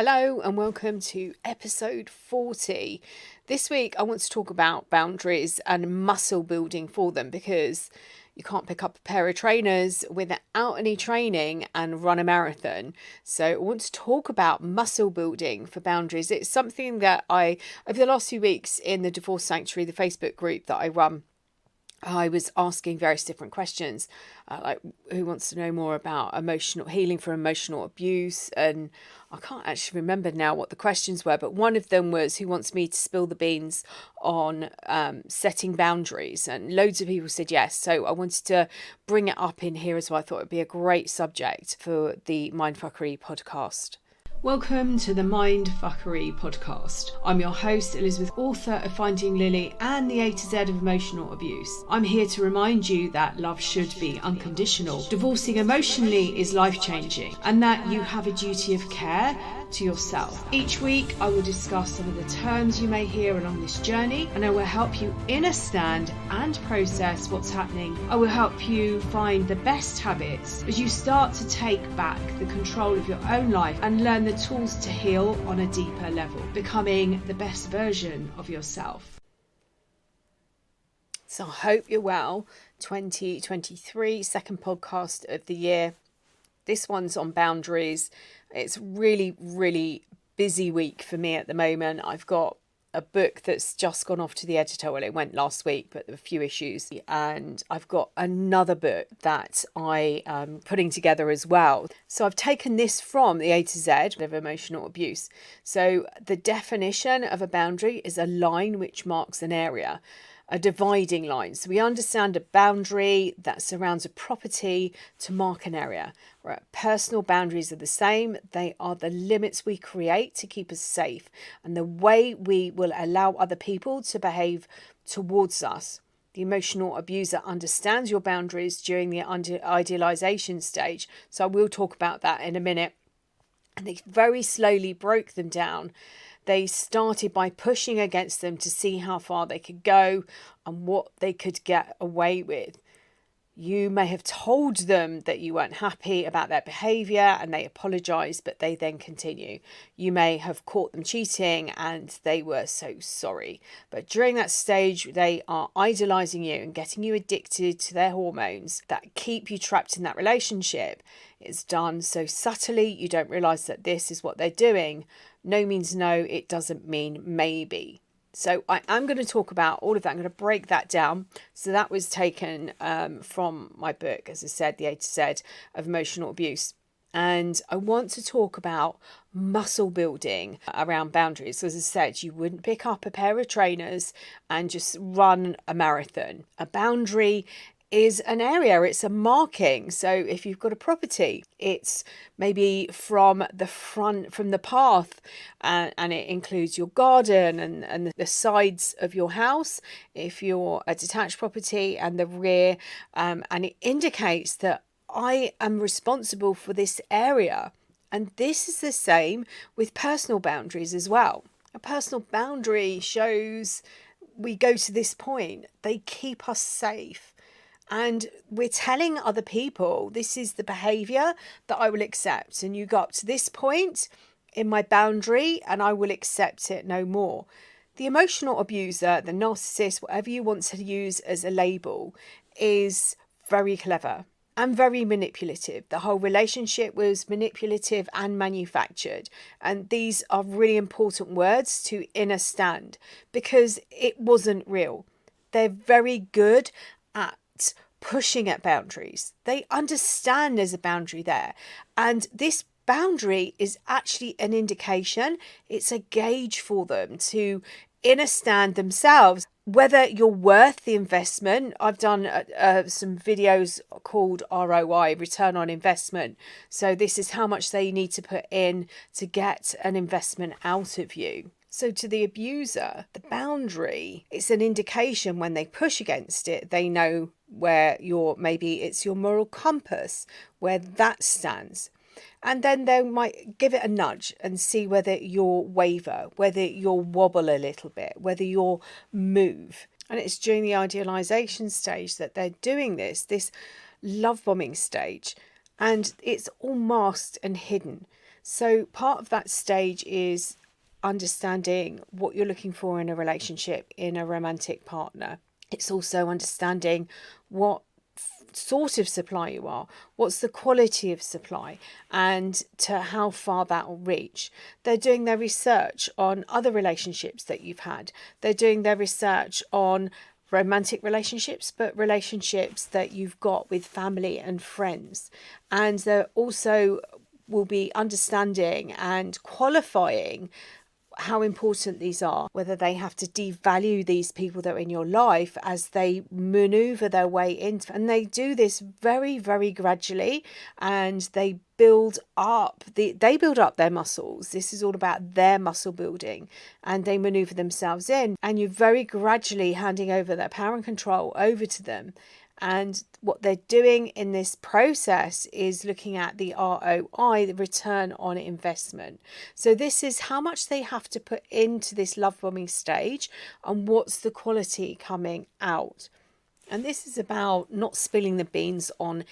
Hello and welcome to episode 40. This week I want to talk about boundaries and muscle building for them, because you can't pick up a pair of trainers without any training and run a marathon. So I want to talk about muscle building for boundaries. It's something that over the last few weeks in the Divorce Sanctuary, the Facebook group that I run, I was asking various different questions, like who wants to know more about emotional healing from emotional abuse, and I can't actually remember now what the questions were, but one of them was who wants me to spill the beans on setting boundaries, and loads of people said yes. So I wanted to bring it up in here as well. I thought it'd be a great subject for the MINDFUCKERY podcast. Welcome to the MINDFUCKERY podcast. I'm your host, Elizabeth, author of Finding Lily and the A to Z of emotional abuse. I'm here to remind you that love should be unconditional. Divorcing emotionally is life-changing, and that you have a duty of care to yourself. Each week I will discuss some of the terms you may hear along this journey, and I will help you understand and process what's happening. I will help you find the best habits as you start to take back the control of your own life and learn the tools to heal on a deeper level, becoming the best version of yourself. So I hope you're well. 2023, second podcast of the year. This one's on boundaries. It's really busy week for me at the moment. I've got a book that's just gone off to the editor. Well, it went last week, but there were a few issues. And I've got another book that I am putting together as well. So I've taken this from the A to Z of emotional abuse. So the definition of a boundary is a line which marks an area, a dividing line. So we understand a boundary that surrounds a property to mark an area. Where personal boundaries are the same. They are the limits we create to keep us safe and the way we will allow other people to behave towards us. The emotional abuser understands your boundaries during the idealization stage. So I will talk about that in a minute. And they very slowly broke them down. They started by pushing against them to see how far they could go and what they could get away with. You may have told them that you weren't happy about their behaviour and they apologised, but they then continue. You may have caught them cheating and they were so sorry. But during that stage, they are idolising you and getting you addicted to their hormones that keep you trapped in that relationship. It's done so subtly, you don't realise that this is what they're doing. No means no, it doesn't mean maybe. So I am going to talk about all of that. I'm going to break that down. So that was taken from my book, as I said, The A to Z of Emotional Abuse. And I want to talk about muscle building around boundaries. So as I said, you wouldn't pick up a pair of trainers and just run a marathon. A boundary is an area, it's a marking. So if you've got a property, it's maybe from the front, from the path, and it includes your garden and the sides of your house if you're a detached property, and the rear, and it indicates that I am responsible for this area. And this is the same with personal boundaries as well. A personal boundary shows we go to this point, they keep us safe. And we're telling other people, this is the behaviour that I will accept. And you go up to this point in my boundary and I will accept it no more. The emotional abuser, the narcissist, whatever you want to use as a label, is very clever and very manipulative. The whole relationship was manipulative and manufactured. And these are really important words to understand because it wasn't real. They're very good at pushing at boundaries. They understand there's a boundary there. And this boundary is actually an indication. It's a gauge for them to understand themselves whether you're worth the investment. I've done some videos called ROI, return on investment. So this is how much they need to put in to get an investment out of you. So to the abuser, the boundary is an indication. When they push against it, they know where maybe it's your moral compass, where that stands. And then they might give it a nudge and see whether you'll waver, whether you'll wobble a little bit, whether you'll move. And it's during the idealization stage that they're doing this love bombing stage. And it's all masked and hidden. So part of that stage is understanding what you're looking for in a relationship, in a romantic partner. It's also understanding what sort of supply you are, what's the quality of supply, and to how far that will reach. They're doing their research on other relationships that you've had. They're doing their research on romantic relationships, but relationships that you've got with family and friends. And they're also will be understanding and qualifying how important these are, whether they have to devalue these people that are in your life as they maneuver their way into, and they do this very, very gradually, and they build up their muscles. This is all about their muscle building, and they maneuver themselves in, and you're very gradually handing over their power and control over to them. And what they're doing in this process is looking at the ROI, the return on investment. So this is how much they have to put into this love bombing stage and what's the quality coming out. And this is about not spilling the beans on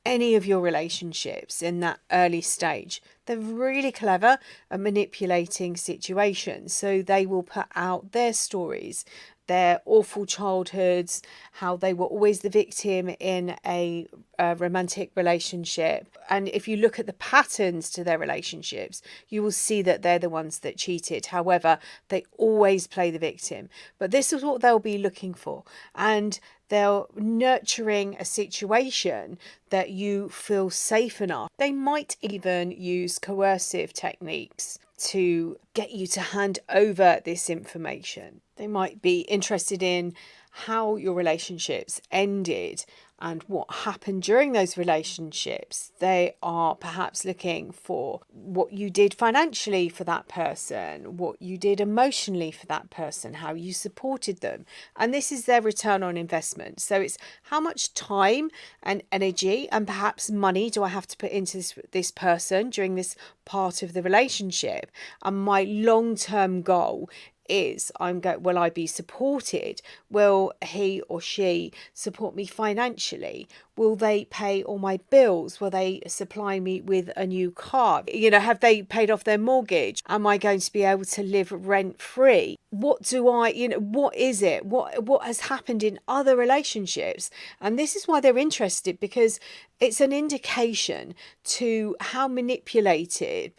any of your relationships in that early stage. They're really clever at manipulating situations. So they will put out their stories, their awful childhoods, how they were always the victim in a romantic relationship. And if you look at the patterns to their relationships, you will see that they're the ones that cheated. However, they always play the victim. But this is what they'll be looking for. And they're nurturing a situation that you feel safe enough. They might even use coercive techniques to get you to hand over this information. They might be interested in how your relationships ended and what happened during those relationships. They are perhaps looking for what you did financially for that person, what you did emotionally for that person, how you supported them. And this is their return on investment. So it's how much time and energy and perhaps money do I have to put into this person during this part of the relationship. And my long-term goal is will I be supported? Will he or she support me financially? Will they pay all my bills? Will they supply me with a new car? Have they paid off their mortgage? Am I going to be able to live rent free? What is it? What has happened in other relationships? And this is why they're interested, because it's an indication to how manipulated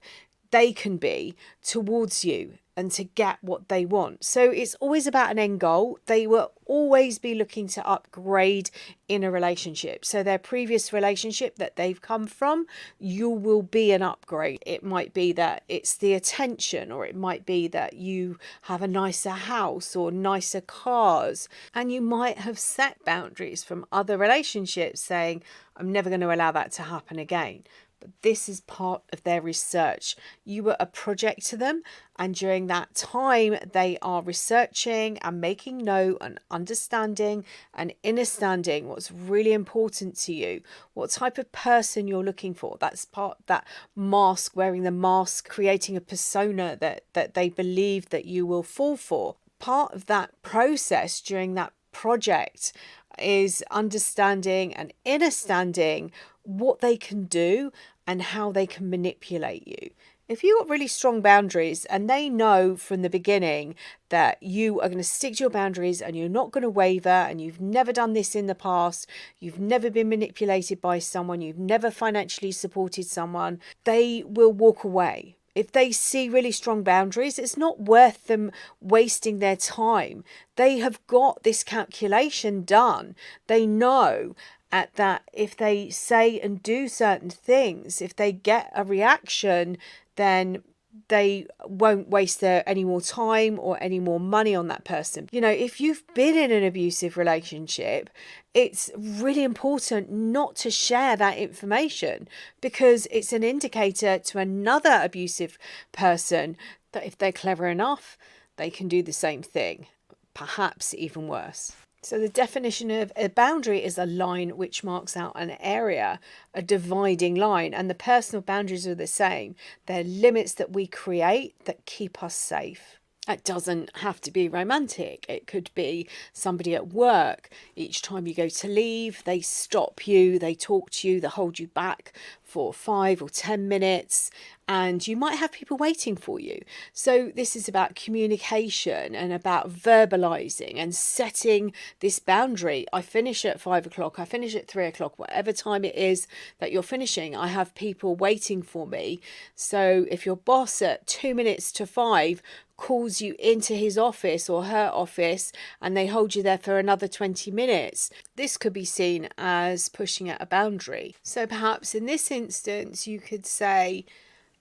they can be towards you and to get what they want. So it's always about an end goal. They will always be looking to upgrade in a relationship. So their previous relationship that they've come from, you will be an upgrade. It might be that it's the attention, or it might be that you have a nicer house or nicer cars. And you might have set boundaries from other relationships saying, I'm never going to allow that to happen again. But this is part of their research. You were a project to them, and during that time they are researching and making note and understanding and understanding what's really important to you, what type of person you're looking for. That's part that mask, wearing the mask, creating a persona that they believe that you will fall for. Part of that process during that project is understanding and understanding what they can do and how they can manipulate you. If you've got really strong boundaries and they know from the beginning that you are going to stick to your boundaries and you're not going to waver, and you've never done this in the past, you've never been manipulated by someone, you've never financially supported someone, they will walk away. If they see really strong boundaries, it's not worth them wasting their time. They have got this calculation done. They know at that if they say and do certain things, if they get a reaction, then they won't waste any more time or any more money on that person. If you've been in an abusive relationship, it's really important not to share that information, because it's an indicator to another abusive person that if they're clever enough, they can do the same thing, perhaps even worse. So the definition of a boundary is a line which marks out an area, a dividing line, and the personal boundaries are the same. They're limits that we create that keep us safe. It doesn't have to be romantic. It could be somebody at work. Each time you go to leave, they stop you, they talk to you, they hold you back for 5 or 10 minutes, and you might have people waiting for you. So this is about communication and about verbalizing and setting this boundary. I finish at 5 o'clock, I finish at 3 o'clock, whatever time it is that you're finishing, I have people waiting for me. So if your boss at 2 minutes to 5 calls you into his office or her office and they hold you there for another 20 minutes, this could be seen as pushing at a boundary. So perhaps in this instance, you could say,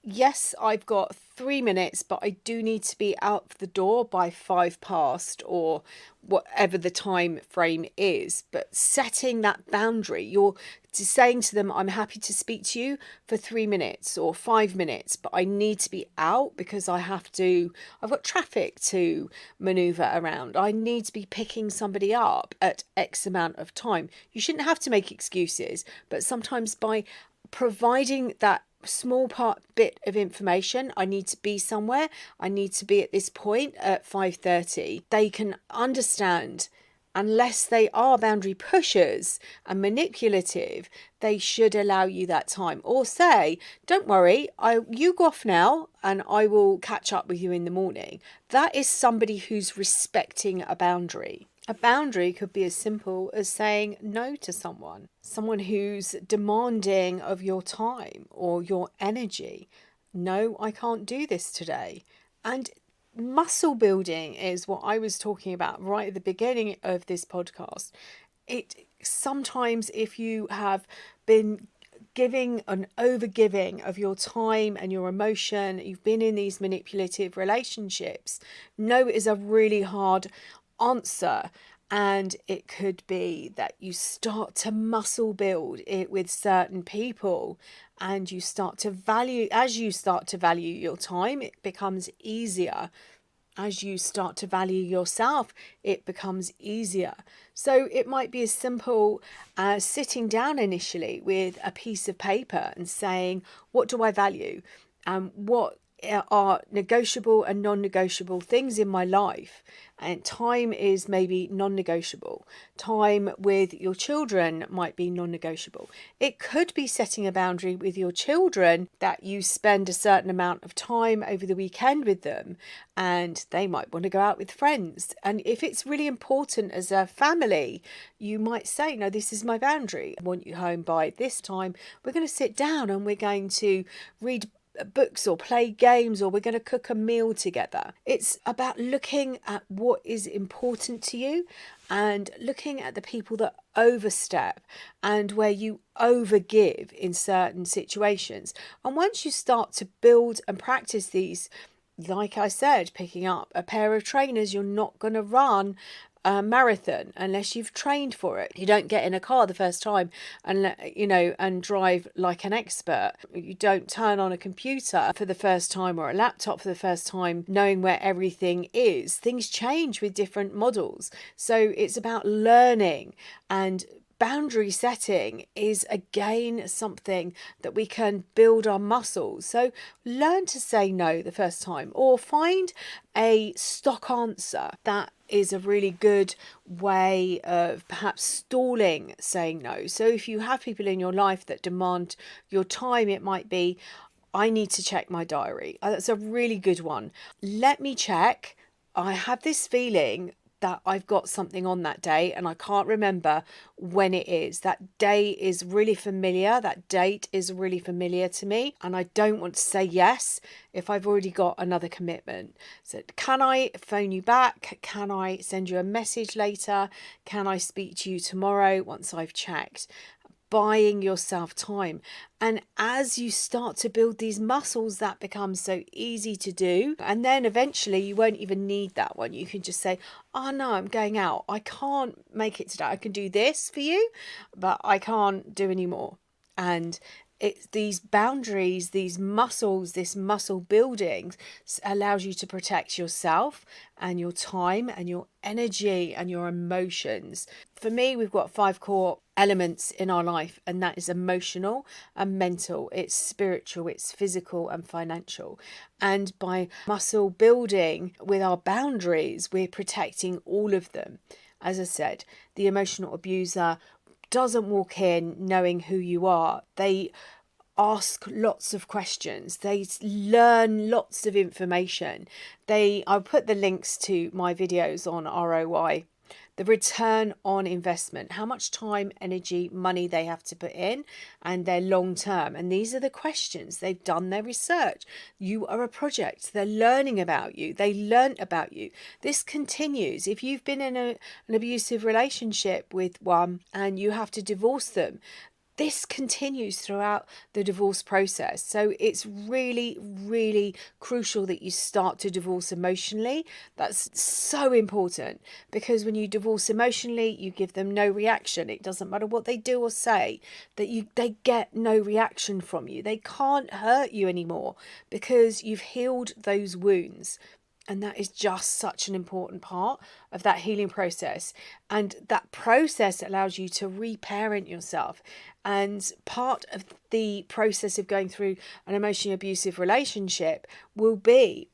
yes, I've got 3 minutes, but I do need to be out the door by 5 past or whatever the time frame is. But setting that boundary, you're saying to them, I'm happy to speak to you for 3 minutes or 5 minutes, but I need to be out because I've got traffic to maneuver around. I need to be picking somebody up at X amount of time. You shouldn't have to make excuses, but sometimes by providing that small bit of information, I need to be somewhere, I need to be at this point at 5:30, they can understand. Unless they are boundary pushers and manipulative, they should allow you that time, or say, don't worry, you go off now and I will catch up with you in the morning. That is somebody who's respecting a boundary. A boundary could be as simple as saying no to someone who's demanding of your time or your energy. No, I can't do this today. And muscle building is what I was talking about right at the beginning of this podcast. It sometimes, if you have been giving an overgiving of your time and your emotion, you've been in these manipulative relationships, no is a really hard answer. And it could be that you start to muscle build it with certain people, and you start to value, as you start to value your time, it becomes easier. As you start to value yourself, it becomes easier. So it might be as simple as sitting down initially with a piece of paper and saying, what do I value? What are negotiable and non-negotiable things in my life? And time is maybe non-negotiable. Time with your children might be non-negotiable. It could be setting a boundary with your children that you spend a certain amount of time over the weekend with them, and they might want to go out with friends. And if it's really important as a family, you might say, no, this is my boundary. I want you home by this time. We're going to sit down and we're going to read books or play games, or we're going to cook a meal together. It's about looking at what is important to you and looking at the people that overstep and where you overgive in certain situations. And once you start to build and practice these, like I said, picking up a pair of trainers, you're not going to run a marathon unless you've trained for it. You don't get in a car the first time and drive like an expert. You don't turn on a computer for the first time or a laptop for the first time knowing where everything is. Things change with different models. So it's about learning, and boundary setting is again something that we can build our muscles. So learn to say no the first time, or find a stock answer. That is a really good way of perhaps stalling saying no. So if you have people in your life that demand your time, it might be, I need to check my diary. That's a really good one. Let me check. I have this feeling that I've got something on that day and I can't remember when it is. That day is really familiar. That date is really familiar to me, and I don't want to say yes if I've already got another commitment. So can I phone you back? Can I send you a message later? Can I speak to you tomorrow once I've checked? Buying yourself time. And as you start to build these muscles, that becomes so easy to do. And then eventually you won't even need that one. You can just say, oh no, I'm going out. I can't make it today. I can do this for you, but I can't do any more. And it's these boundaries, these muscles, this muscle building allows you to protect yourself and your time and your energy and your emotions. For me, we've got 5 core elements in our life, and that is emotional and mental, it's spiritual, it's physical and financial. And by muscle building with our boundaries, we're protecting all of them. As I said, the emotional abuser doesn't walk in knowing who you are. They ask lots of questions. They learn lots of information. I'll put the links to my videos on ROI, the return on investment, how much time, energy, money they have to put in, and their long term. And these are the questions. They've done their research. You are a project. They're learning about you. They learnt about you. This continues. If you've been in an abusive relationship with one and you have to divorce them, this continues throughout the divorce process. So it's really, really crucial that you start to divorce emotionally. That's so important, because when you divorce emotionally, you give them no reaction. It doesn't matter what they do or say, they get no reaction from you. They can't hurt you anymore because you've healed those wounds. And that is just such an important part of that healing process. And that process allows you to reparent yourself. And part of the process of going through an emotionally abusive relationship will be,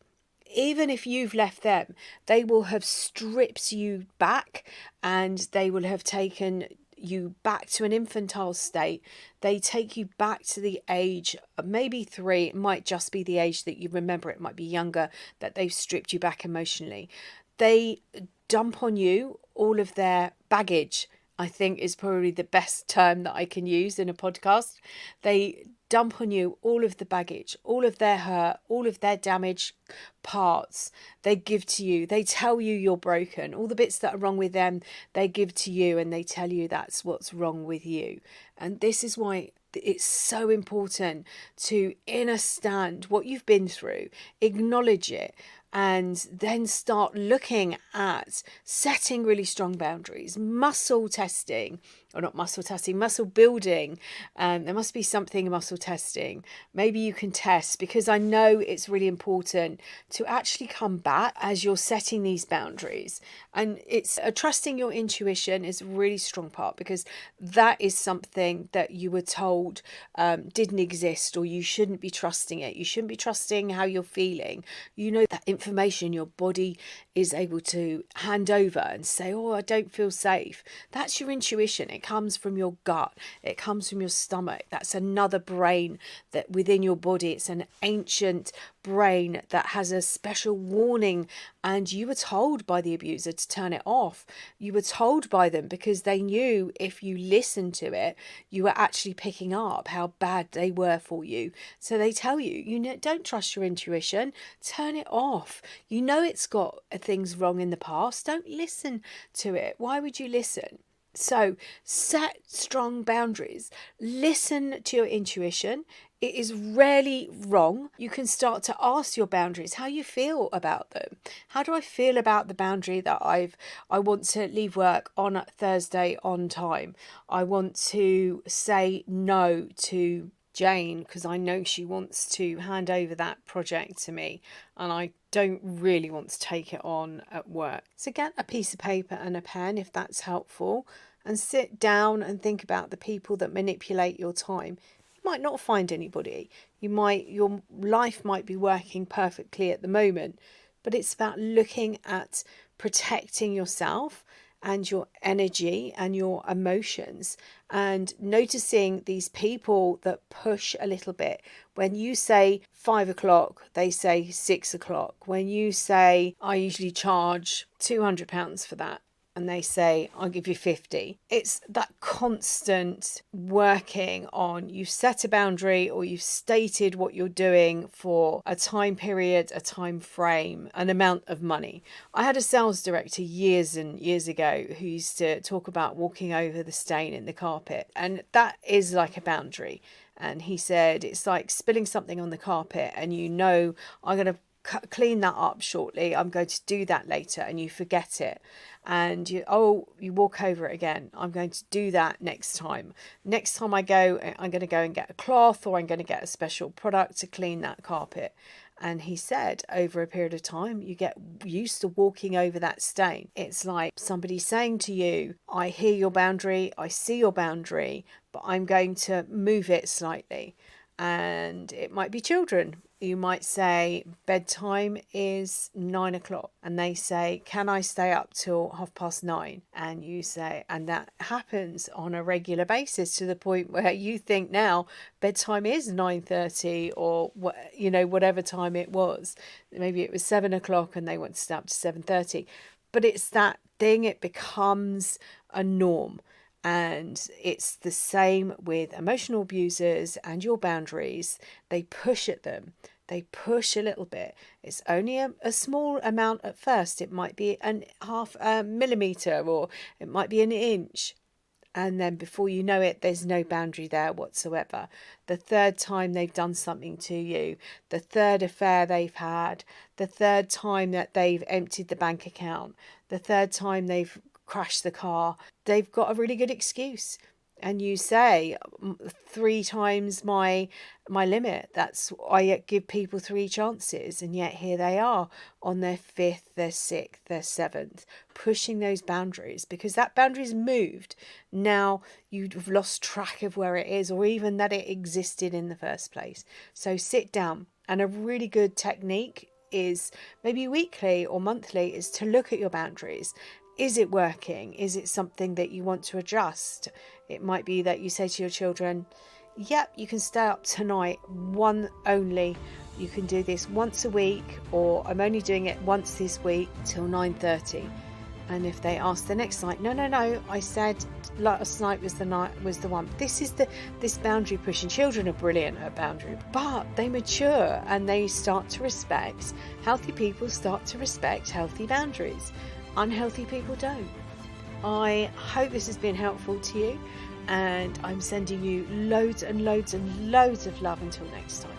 even if you've left them, they will have stripped you back, and they will have taken you back to an infantile state. They take you back to the age of maybe 3. It might just be the age that you remember. It might be younger, that they've stripped you back emotionally. They dump on you all of their baggage, I think is probably the best term that I can use in a podcast. They dump on you all of the baggage, all of their hurt, all of their damaged parts. They give to you. They tell you you're broken. All the bits that are wrong with them, they give to you, and they tell you that's what's wrong with you. And this is why it's so important to understand what you've been through, acknowledge it, and then start looking at setting really strong boundaries, muscle testing, or not muscle testing, muscle building. There must be something muscle testing. Maybe you can test, because I know it's really important to actually come back as you're setting these boundaries. And it's trusting your intuition is a really strong part, because that is something that you were told didn't exist, or you shouldn't be trusting it. You shouldn't be trusting how you're feeling. You know, that information your body is able to hand over and say, oh, I don't feel safe. That's your intuition. It comes from your gut. It comes from your stomach. That's another brain that within your body. It's an ancient brain that has a special warning, and you were told by the abuser to turn it off. You were told by them because they knew if you listened to it, you were actually picking up how bad they were for you. So they tell you, don't trust your intuition, turn it off. You know it's got things wrong in the past. Don't listen to it. Why would you listen? So set strong boundaries. Listen to your intuition. It is rarely wrong. You can start to ask your boundaries how you feel about them. How do I feel about the boundary that I want to leave work on Thursday on time? I want to say no to Jane because I know she wants to hand over that project to me, and I don't really want to take it on at work. So get a piece of paper and a pen if that's helpful, and sit down and think about the people that manipulate your time. You might not find anybody. Your life might be working perfectly at the moment, but it's about looking at protecting yourself and your energy and your emotions, and noticing these people that push a little bit. When you say 5 o'clock, they say 6 o'clock. When you say, I usually charge £200 for that, and they say, I'll give you 50. It's that constant working on, you've set a boundary or you've stated what you're doing for a time period, a time frame, an amount of money. I had a sales director years and years ago who used to talk about walking over the stain in the carpet. And that is like a boundary. And he said, it's like spilling something on the carpet and I'm going to clean that up shortly. I'm going to do that later, and you forget it. And you walk over it again. I'm going to do that next time. Next time I go, I'm going to go and get a cloth, or I'm going to get a special product to clean that carpet. And he said, over a period of time, you get used to walking over that stain. It's like somebody saying to you, I hear your boundary, I see your boundary, but I'm going to move it slightly. And it might be children. You might say bedtime is 9 o'clock, and they say, can I stay up till 9:30? And you say, and that happens on a regular basis to the point where you think now bedtime is 9:30, or whatever time it was. Maybe it was 7 o'clock and they want to stay up to 7:30. But it's that thing, it becomes a norm. And it's the same with emotional abusers and your boundaries. They push at them. They push a little bit. It's only a small amount at first. It might be an half a millimetre, or it might be an inch. And then before you know it, there's no boundary there whatsoever. The third time they've done something to you, the third affair they've had, the third time that they've emptied the bank account, the third time they've crashed the car, they've got a really good excuse. And you say 3 times my limit. That's, I give people 3 chances, and yet here they are on their 5th, their 6th, their 7th, pushing those boundaries because that boundary's moved. Now you've lost track of where it is, or even that it existed in the first place. So sit down, and a really good technique is maybe weekly or monthly is to look at your boundaries. Is it working? Is it something that you want to adjust? It might be that you say to your children, yep, you can stay up tonight, one only. You can do this once a week, or I'm only doing it once this week till 9:30. And if they ask the next night, no, I said last night was the one. This boundary pushing. Children are brilliant at boundary, but they mature and they start to respect. Healthy people start to respect healthy boundaries. Unhealthy people don't. I hope this has been helpful to you, and I'm sending you loads and loads and loads of love until next time.